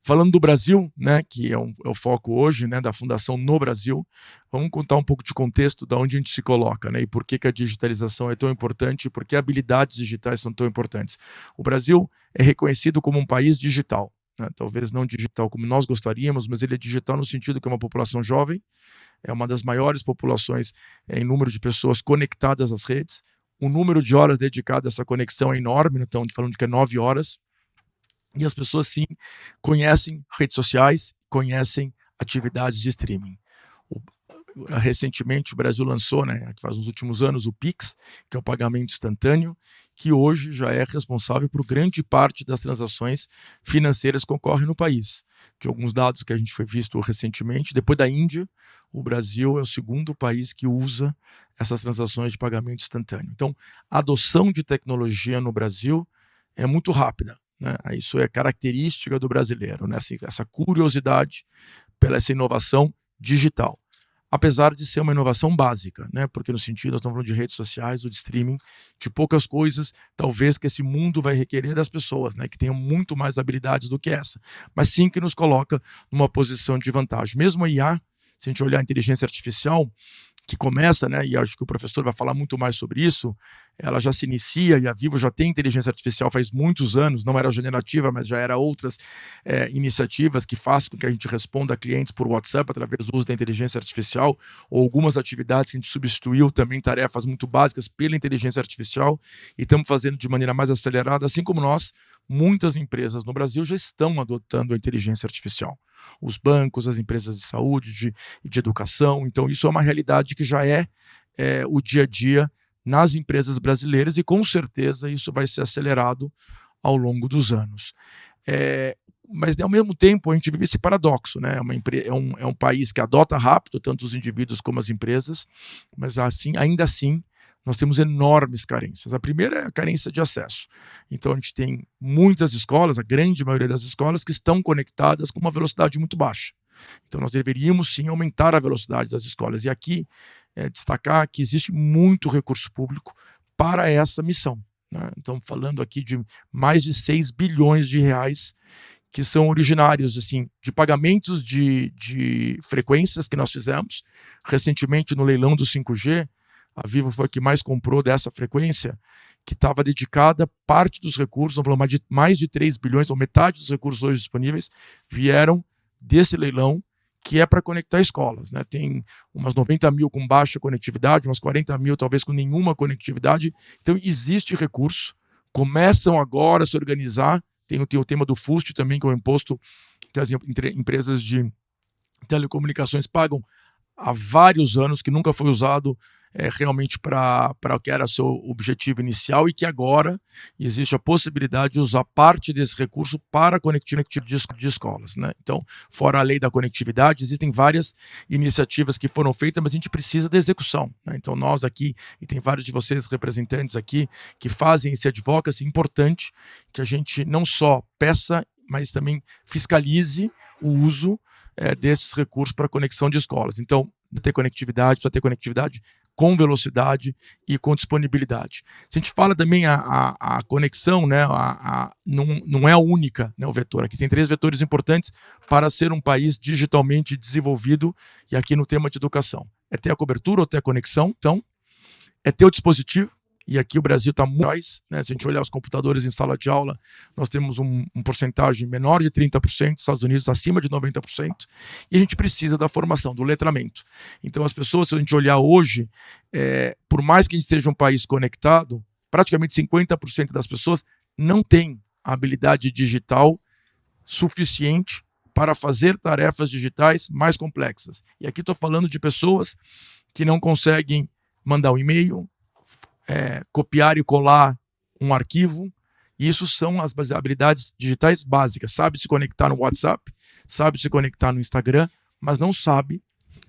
Falando do Brasil, né, que é o foco hoje, né, da Fundação no Brasil, vamos contar um pouco de contexto de onde a gente se coloca, né, e por que a digitalização é tão importante e por que habilidades digitais são tão importantes. O Brasil é reconhecido como um país digital, né, talvez não digital como nós gostaríamos, mas ele é digital no sentido que é uma população jovem, é uma das maiores populações em número de pessoas conectadas às redes, o número de horas dedicadas a essa conexão é enorme, então falando de que é 9 horas, e as pessoas, sim, conhecem redes sociais, conhecem atividades de streaming. Recentemente, o Brasil lançou, né, faz uns últimos anos, o Pix, que é o pagamento instantâneo, que hoje já é responsável por grande parte das transações financeiras que ocorrem no país. De alguns dados que a gente foi visto recentemente, depois da Índia, o Brasil é o segundo país que usa essas transações de pagamento instantâneo. Então, a adoção de tecnologia no Brasil é muito rápida, né? Isso é característica do brasileiro, né? Assim, essa curiosidade pela essa inovação digital. Apesar de ser uma inovação básica, né? Porque no sentido, nós estamos falando de redes sociais ou de streaming, de poucas coisas, talvez que esse mundo vai requerer das pessoas, né? Que tenham muito mais habilidades do que essa, mas sim que nos coloca numa posição de vantagem. Mesmo a IA, se a gente olhar a inteligência artificial, que começa, né, e acho que o professor vai falar muito mais sobre isso, ela já se inicia, e a Vivo já tem inteligência artificial faz muitos anos, não era generativa, mas já era outras iniciativas que fazem com que a gente responda a clientes por WhatsApp através do uso da inteligência artificial, ou algumas atividades que a gente substituiu também tarefas muito básicas pela inteligência artificial, e estamos fazendo de maneira mais acelerada, assim como nós, muitas empresas no Brasil já estão adotando a inteligência artificial. Os bancos, as empresas de saúde, de educação. Então, isso é uma realidade que já é o dia a dia nas empresas brasileiras e, com certeza, isso vai ser acelerado ao longo dos anos. Mas, ao mesmo tempo, a gente vive esse paradoxo, né? É um país que adota rápido, tanto os indivíduos como as empresas, mas ainda assim, nós temos enormes carências. A primeira é a carência de acesso. Então, a gente tem muitas escolas, a grande maioria das escolas, que estão conectadas com uma velocidade muito baixa. Então, nós deveríamos, sim, aumentar a velocidade das escolas. E aqui, destacar que existe muito recurso público para essa missão, né? Então, falando aqui de mais de 6 bilhões de reais que são originários assim, de pagamentos de frequências que nós fizemos. Recentemente, no leilão do 5G, a Vivo foi a que mais comprou dessa frequência, que estava dedicada, parte dos recursos, vamos falar mais de 3 bilhões, ou metade dos recursos hoje disponíveis, vieram desse leilão, que é para conectar escolas, né? Tem umas 90 mil com baixa conectividade, umas 40 mil talvez com nenhuma conectividade. Então, existe recurso, começam agora a se organizar. Tem o tema do FUST também, que é o imposto que as empresas de telecomunicações pagam há vários anos, que nunca foi usado realmente para o que era seu objetivo inicial, e que agora existe a possibilidade de usar parte desse recurso para a conectividade de escolas, né? Então, fora a lei da conectividade, existem várias iniciativas que foram feitas, mas a gente precisa da execução, né? Então, nós aqui, e tem vários de vocês representantes aqui, que fazem esse advocacy importante, que a gente não só peça, mas também fiscalize o uso desses recursos para conexão de escolas. Então, precisa ter conectividade com velocidade e com disponibilidade. Se a gente fala também a conexão, né, não é a única, né, o vetor. Aqui tem 3 vetores importantes para ser um país digitalmente desenvolvido, e aqui no tema de educação. É ter a cobertura ou ter a conexão, então, é ter o dispositivo, e aqui o Brasil está muito mais, né? Se a gente olhar os computadores em sala de aula, nós temos um porcentagem menor de 30%, Estados Unidos acima de 90%, e a gente precisa da formação, do letramento. Então, as pessoas, se a gente olhar hoje, por mais que a gente seja um país conectado, praticamente 50% das pessoas não têm a habilidade digital suficiente para fazer tarefas digitais mais complexas. E aqui estou falando de pessoas que não conseguem mandar um e-mail, copiar e colar um arquivo. E isso são as habilidades digitais básicas. Sabe se conectar no WhatsApp, sabe se conectar no Instagram, mas não sabe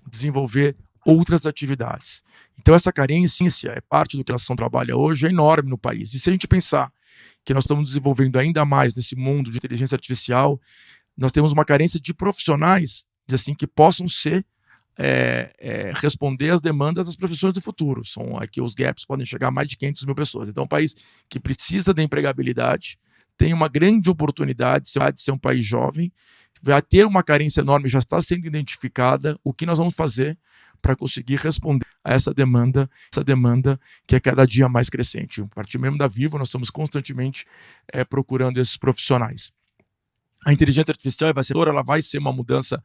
desenvolver outras atividades. Então, essa carência é parte do que a ação trabalha hoje, é enorme no país. E se a gente pensar que nós estamos desenvolvendo ainda mais nesse mundo de inteligência artificial, nós temos uma carência de profissionais assim, que possam ser responder às demandas das profissões do futuro. São aqui os gaps podem chegar a mais de 500 mil pessoas. Então, é um país que precisa da empregabilidade, tem uma grande oportunidade de ser um país jovem, vai ter uma carência enorme, já está sendo identificada. O que nós vamos fazer para conseguir responder a essa demanda que é cada dia mais crescente? O partido mesmo da Vivo, nós estamos constantemente procurando esses profissionais. A inteligência artificial ela vai ser uma mudança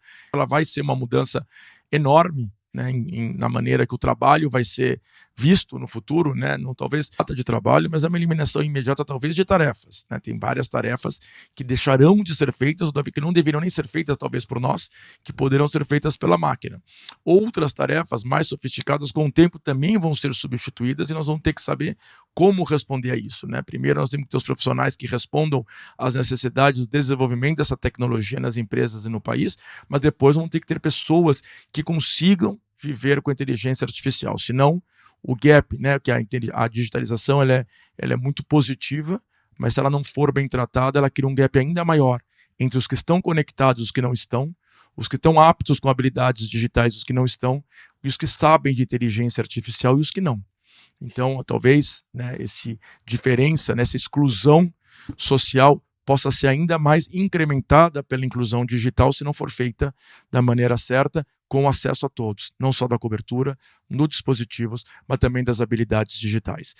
enorme, né, na maneira que o trabalho vai ser visto no futuro, né? Não talvez trata de trabalho, mas é uma eliminação imediata talvez de tarefas, né? Tem várias tarefas que deixarão de ser feitas, ou que não deveriam nem ser feitas talvez por nós, que poderão ser feitas pela máquina. Outras tarefas mais sofisticadas com o tempo também vão ser substituídas e nós vamos ter que saber como responder a isso, né? Primeiro nós temos que ter os profissionais que respondam às necessidades do desenvolvimento dessa tecnologia nas empresas e no país, mas depois vamos ter que ter pessoas que consigam viver com a inteligência artificial. Senão, o gap, né, que a digitalização ela é muito positiva, mas se ela não for bem tratada, ela cria um gap ainda maior entre os que estão conectados e os que não estão, os que estão aptos com habilidades digitais e os que não estão, e os que sabem de inteligência artificial e os que não. Então, talvez, né, essa exclusão social possa ser ainda mais incrementada pela inclusão digital se não for feita da maneira certa, com acesso a todos, não só da cobertura, nos dispositivos, mas também das habilidades digitais.